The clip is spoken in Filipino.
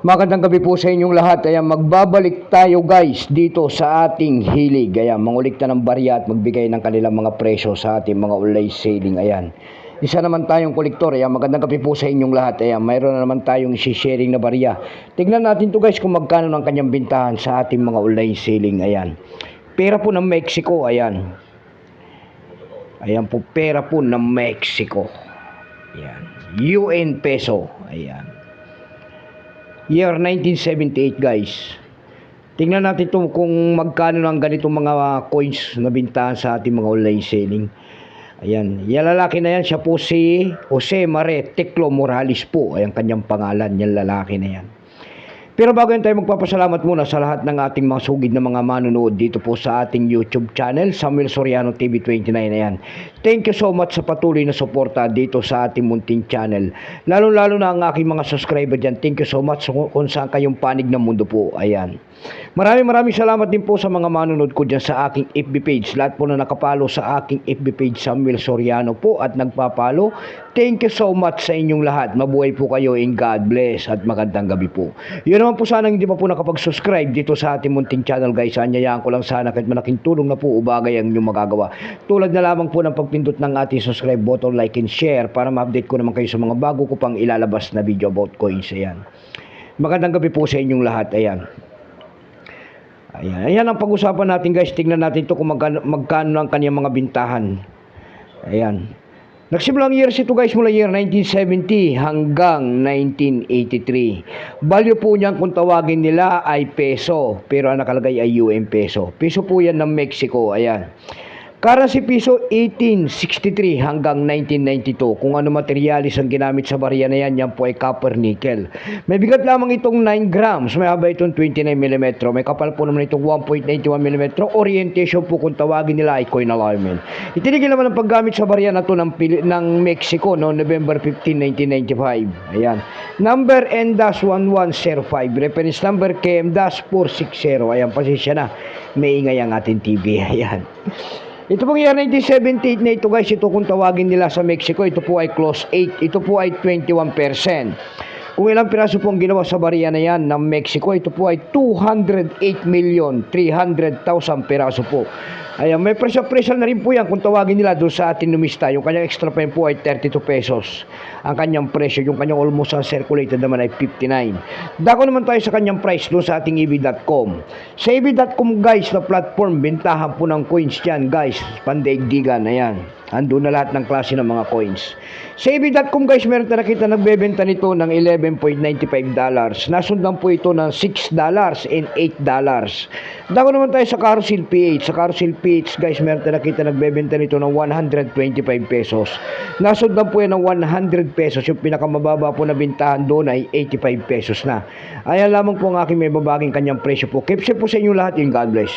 Magandang gabi po sa inyong lahat. Ayan, magbabalik tayo guys dito sa ating hilig. Ayan, mangulikta ng barya at magbigay ng kanilang mga presyo sa ating mga online selling. Ayan, isa naman tayong kolektor. Ayan, magandang gabi po sa inyong lahat. Ayan, mayroon na naman tayong sharing na barya. Tignan natin to guys kung magkano ng kanyang bintahan sa ating mga online selling. Ayan, pera po ng Mexico. Ayan, ayan po, pera po ng Mexico. Ayan, UN peso. Ayan, year 1978 guys. Tingnan natin to kung magkano ng ganitong mga coins na bintahan sa ating mga online selling. Ayan, yung lalaki na yan, siya po si Jose Mare Teclo Morales po. Ayan kanyang pangalan, yung lalaki na yan. Pero bago yan tayo magpapasalamat muna sa lahat ng ating mga sugid na mga manonood dito po sa ating YouTube channel, Samuel Soriano TV 29. Ayan, thank you so much sa patuloy na suporta dito sa ating munting channel. Lalo na ang aking mga subscriber dyan. Thank you so much kung saan kayong panig ng mundo po. Ayan, maraming salamat din po sa mga manonood ko dyan sa aking FB page. Lahat po na nakapalo sa aking FB page, Samuel Soriano po, at nagpapalo. Thank you so much sa inyong lahat. Mabuhay po kayo and God bless at magandang gabi po. Yun naman po, sana hindi pa po nakapag-subscribe dito sa ating munting channel guys. Anyayaan ko lang sana kahit malaking tulong na po o bagay ang inyong magagawa. Tulad na lamang po ng pagpindot ng ating subscribe button, like and share para ma-update ko naman kayo sa mga bago ko pang ilalabas na video about coins. Ayan, magandang gabi po sa inyong lahat. Ayan, ayan ang pag-usapan natin guys. Tingnan natin ito kung magkano ang kanyang mga bintahan. Ayan, nagsimulang years ito guys mula year 1970 hanggang 1983. Value po niyan kung tawagin nila ay peso, pero ang nakalagay ay UN peso. Peso po yan ng Mexico. Ayan, currency peso 1863 hanggang 1992. Kung ano materialis ang ginamit sa barya na yan, yan po ay copper nickel. May bigat lamang itong 9 grams. May haba itong 29 mm. May kapal po naman itong 1.91 mm. Orientation po kung tawagin nila ay coin alignment. Itinigil naman ang paggamit sa barya na ito ng Mexico no November 15, 1995. Ayan, number N-1105. Reference number KM-460. Ayan, pasensya na, may ingay ang ating TV. Ayan, ito pong year 1978 na ito guys, ito kung tawagin nila sa Mexico, ito po ay close 8, ito po ay 21%. Kung ilang piraso po ang ginawa sa barya na yan ng Mexico, ito po ay 208,300,000 piraso po. Ayan, may presyo na rin po yan kung tawagin nila doon sa ating numista. Yung kanyang extra pen po ay 32 pesos ang kanyang presyo. Yung kanyang almost uncirculated naman ay 59. Dako naman tayo sa kanyang price doon sa ating EV.com. Sa EV.com guys na platform, bintahan po ng coins dyan guys, pandaigdigan. Ayan, andun na lahat ng klase ng mga coins. Sa EV.com guys, meron tayo nakita nagbebenta nito ng $11.95. Nasundan po ito ng $6 and $8. Dako naman tayo sa Carousel PH. Sa Carousel PH guys, meron tayo nakita nagbebenta nito ng 125 pesos. Nasundan po yan ng 100 pesos. Yung pinakamababa po na bintahan doon ay 85 pesos na. Ayan lamang po ang aking may babaging kanyang presyo po. Keep safe po sa inyo lahat, and God bless.